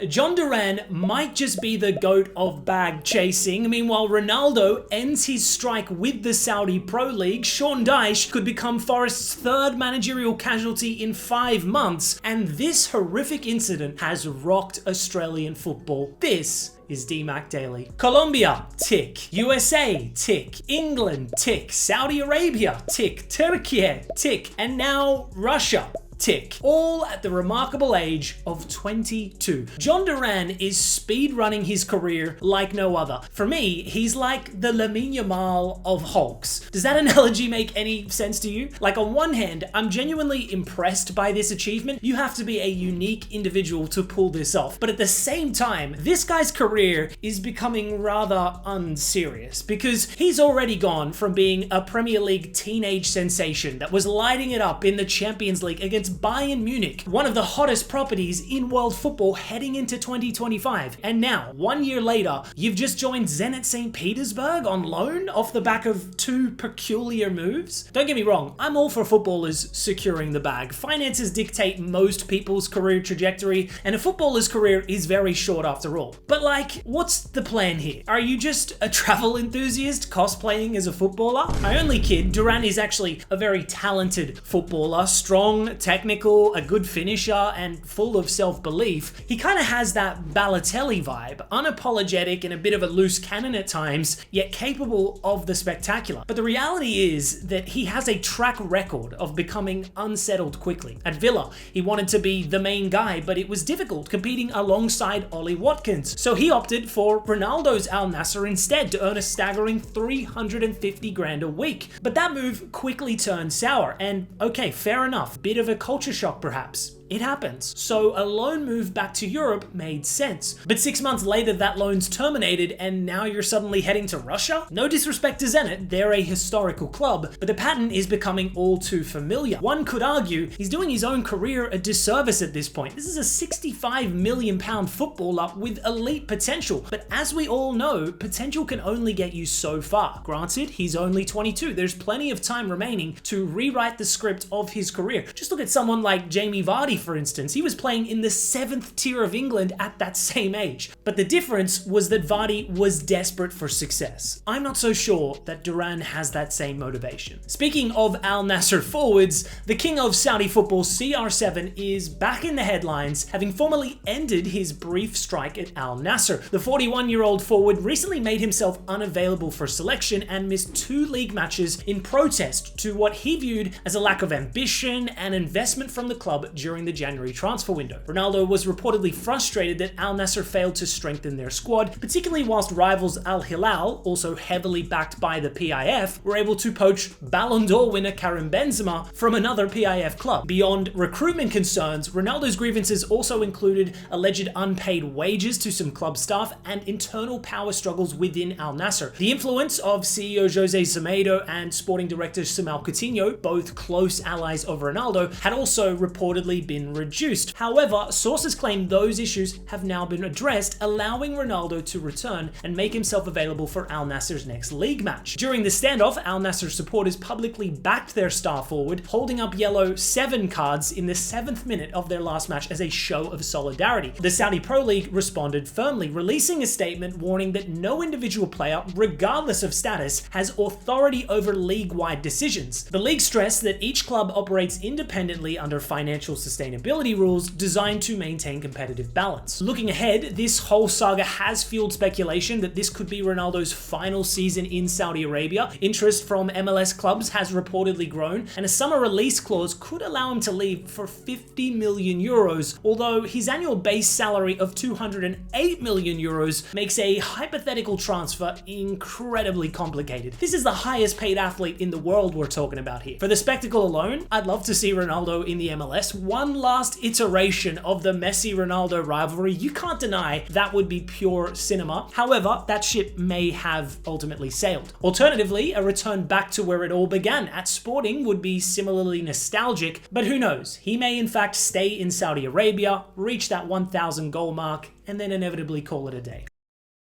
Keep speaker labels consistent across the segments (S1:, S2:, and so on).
S1: Jhon Duran might just be the GOAT of bag chasing. Meanwhile, Ronaldo ends his strike with the Saudi Pro League. Dyche could become Forest's third managerial casualty in 5 months. And this horrific incident has rocked Australian football. This is DMAC Daily. Colombia, tick. USA, tick. England, tick. Saudi Arabia, tick. Turkey, tick. And now Russia, tick. All at the remarkable age of 22. Jhon Duran is speedrunning his career like no other. For me, he's like the Lamine Yamal of Hulks. Does that analogy make any sense to you? Like, on one hand, I'm genuinely impressed by this achievement. You have to be a unique individual to pull this off. But at the same time, this guy's career is becoming rather unserious because he's already gone from being a Premier League teenage sensation that was lighting it up in the Champions League against Bayern Munich, one of the hottest properties in world football heading into 2025. And now, 1 year later, you've just joined Zenit St. Petersburg on loan off the back of 2 peculiar moves. Don't get me wrong, I'm all for footballers securing the bag. Finances dictate most people's career trajectory, and a footballer's career is very short after all. But like, what's the plan here? Are you just a travel enthusiast cosplaying as a footballer? I only kid, Duran is actually a very talented footballer, strong, technical, a good finisher, and full of self-belief. He kind of has that Balotelli vibe, unapologetic and a bit of a loose cannon at times, yet capable of the spectacular. But the reality is that he has a track record of becoming unsettled quickly. At Villa, he wanted to be the main guy, but it was difficult competing alongside Ollie Watkins. So he opted for Ronaldo's Al Nassr instead to earn a staggering 350 grand a week. But that move quickly turned sour, and okay, fair enough, bit of a culture shock perhaps. It happens. So a loan move back to Europe made sense. But 6 months later, that loan's terminated and now you're suddenly heading to Russia? No disrespect to Zenit, they're a historical club, but the pattern is becoming all too familiar. One could argue he's doing his own career a disservice at this point. This is a £65 million footballer with elite potential, but as we all know, potential can only get you so far. Granted, he's only 22. There's plenty of time remaining to rewrite the script of his career. Just look at someone like Jamie Vardy, for instance. He was playing in the 7th tier of England at that same age. But the difference was that Vardy was desperate for success. I'm not so sure that Duran has that same motivation. Speaking of Al Nassr forwards, the king of Saudi football, CR7, is back in the headlines, having formally ended his brief strike at Al Nassr. The 41-year-old forward recently made himself unavailable for selection and missed 2 league matches in protest to what he viewed as a lack of ambition and investment from the club during the January transfer window. Ronaldo was reportedly frustrated that Al Nassr failed to strengthen their squad, particularly whilst rivals Al Hilal, also heavily backed by the PIF, were able to poach Ballon d'Or winner Karim Benzema from another PIF club. Beyond recruitment concerns, Ronaldo's grievances also included alleged unpaid wages to some club staff and internal power struggles within Al Nassr. The influence of CEO Jose Semedo and sporting director Samuel Coutinho, both close allies of Ronaldo, had also reportedly been reduced. However, sources claim those issues have now been addressed, allowing Ronaldo to return and make himself available for Al Nassr's next league match. During the standoff, Al Nassr supporters publicly backed their star forward, holding up yellow 7 cards in the 7th minute of their last match as a show of solidarity. The Saudi Pro League responded firmly, releasing a statement warning that no individual player, regardless of status, has authority over league-wide decisions. The league stressed that each club operates independently under financial sustainability rules designed to maintain competitive balance. Looking ahead, this whole saga has fueled speculation that this could be Ronaldo's final season in Saudi Arabia. Interest from MLS clubs has reportedly grown, and a summer release clause could allow him to leave for 50 million euros, although his annual base salary of 208 million euros makes a hypothetical transfer incredibly complicated. This is the highest paid athlete in the world we're talking about here. For the spectacle alone, I'd love to see Ronaldo in the MLS. One last iteration of the Messi-Ronaldo rivalry. You can't deny that would be pure cinema. However, that ship may have ultimately sailed. Alternatively, a return back to where it all began at Sporting would be similarly nostalgic, but who knows? He may in fact stay in Saudi Arabia, reach that 1,000 goal mark, and then inevitably call it a day.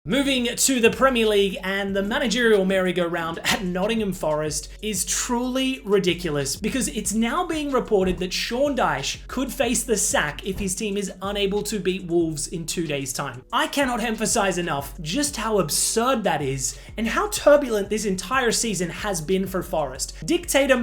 S1: Moving to the Premier League, and the managerial merry-go-round at Nottingham Forest is truly ridiculous because it's now being reported that Sean Dyche could face the sack if his team is unable to beat Wolves in 2 days' time. I cannot emphasize enough just how absurd that is and how turbulent this entire season has been for Forest. Owner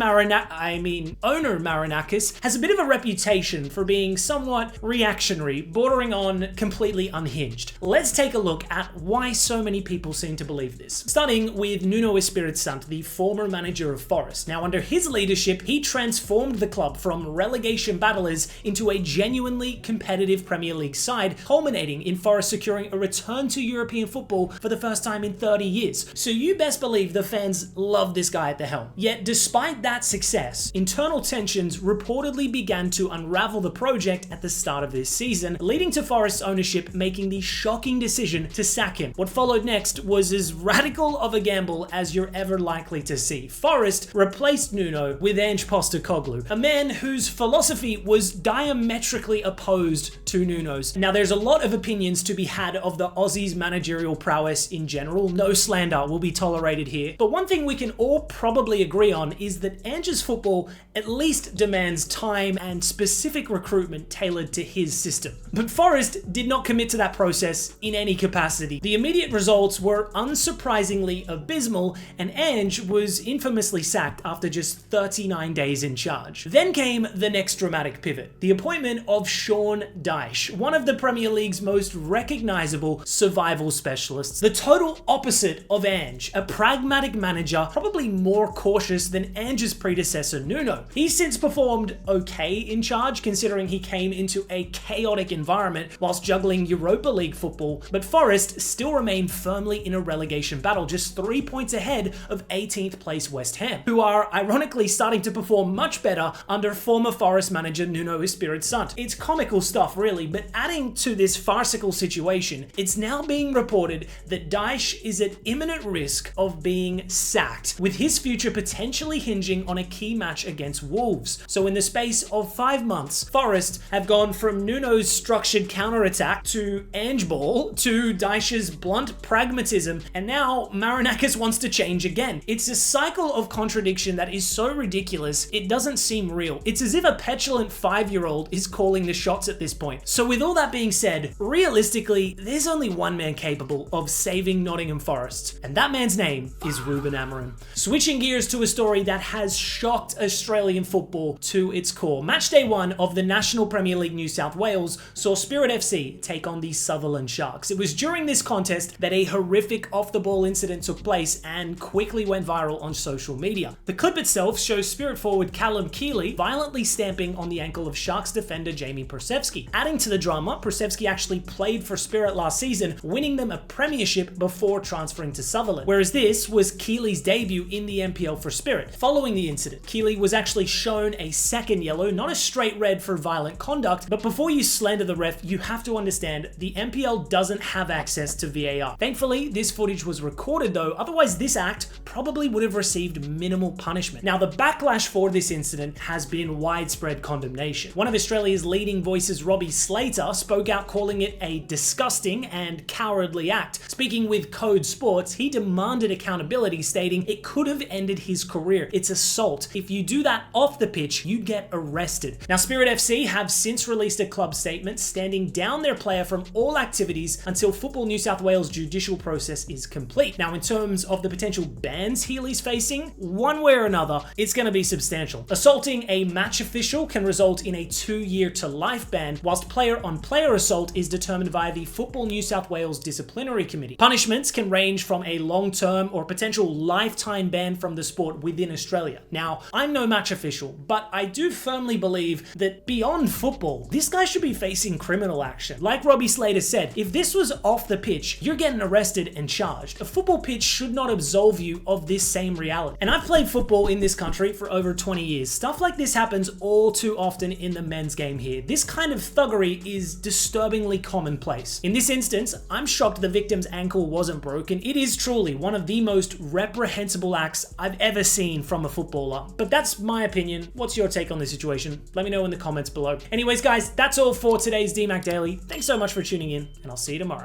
S1: Marinakis has a bit of a reputation for being somewhat reactionary, bordering on completely unhinged. Let's take a look at why so many people seem to believe this. Starting with Nuno Espirito Santo, the former manager of Forest. Now, under his leadership, he transformed the club from relegation battlers into a genuinely competitive Premier League side, culminating in Forest securing a return to European football for the first time in 30 years. So you best believe the fans love this guy at the helm. Yet, despite that success, internal tensions reportedly began to unravel the project at the start of this season, leading to Forest's ownership making the shocking decision to sack him. What followed next was as radical of a gamble as you're ever likely to see. Forest replaced Nuno with Ange Postecoglou, a man whose philosophy was diametrically opposed to Nuno's. Now, there's a lot of opinions to be had of the Aussies' managerial prowess in general. No slander will be tolerated here. But one thing we can all probably agree on is that Ange's football at least demands time and specific recruitment tailored to his system. But Forest did not commit to that process in any capacity. The immediate results were unsurprisingly abysmal, and Ange was infamously sacked after just 39 days in charge. Then came the next dramatic pivot, the appointment of Sean Dyche, one of the Premier League's most recognizable survival specialists, the total opposite of Ange, a pragmatic manager, probably more cautious than Ange's predecessor Nuno. He's since performed okay in charge, considering he came into a chaotic environment whilst juggling Europa League football, but Forest still remain firmly in a relegation battle, just 3 points ahead of 18th place West Ham, who are ironically starting to perform much better under former Forest manager Nuno Espirito Santo. It's comical stuff really, but adding to this farcical situation, it's now being reported that Dyche is at imminent risk of being sacked, with his future potentially hinging on a key match against Wolves. So in the space of 5 months, Forest have gone from Nuno's structured counter-attack to Ange ball to Dyche's blunt pragmatism, and now Marinakis wants to change again. It's a cycle of contradiction that is so ridiculous, it doesn't seem real. It's as if a petulant 5-year-old is calling the shots at this point. So with all that being said, realistically, there's only one man capable of saving Nottingham Forest, and that man's name is Ruben Amorim. Switching gears to a story that has shocked Australian football to its core. Match day 1 of the National Premier League New South Wales saw Spirit FC take on the Sutherland Sharks. It was during this contest that a horrific off-the-ball incident took place and quickly went viral on social media. The clip itself shows Spirit forward Callum Keeley violently stamping on the ankle of Sharks defender Jamie Prosevsky. Adding to the drama, Prosevsky actually played for Spirit last season, winning them a premiership before transferring to Sutherland, whereas this was Keeley's debut in the NPL for Spirit. Following the incident, Keeley was actually shown a second yellow, not a straight red for violent conduct, but before you slander the ref, you have to understand the NPL doesn't have access to VAR. Thankfully, this footage was recorded though, otherwise this act probably would have received minimal punishment. Now, the backlash for this incident has been widespread condemnation. One of Australia's leading voices, Robbie Slater, spoke out calling it a disgusting and cowardly act. Speaking with Code Sports, he demanded accountability, stating it could have ended his career. It's assault. If you do that off the pitch, you'd get arrested. Now, Spirit FC have since released a club statement standing down their player from all activities until Football New South Wales judicial process is complete. Now, in terms of the potential bans Healy's facing, one way or another, it's going to be substantial. Assaulting a match official can result in a 2-year to life ban, whilst player-on-player assault is determined via the Football New South Wales Disciplinary Committee. Punishments can range from a long-term or potential lifetime ban from the sport within Australia. Now, I'm no match official, but I do firmly believe that beyond football, this guy should be facing criminal action. Like Robbie Slater said, if this was off the pitch, you're getting arrested and charged. A football pitch should not absolve you of this same reality. And I've played football in this country for over 20 years. Stuff like this happens all too often in the men's game here. This kind of thuggery is disturbingly commonplace. In this instance, I'm shocked the victim's ankle wasn't broken. It is truly one of the most reprehensible acts I've ever seen from a footballer. But that's my opinion. What's your take on this situation? Let me know in the comments below. Anyways, guys, that's all for today's DMAC Daily. Thanks so much for tuning in, and I'll see you tomorrow.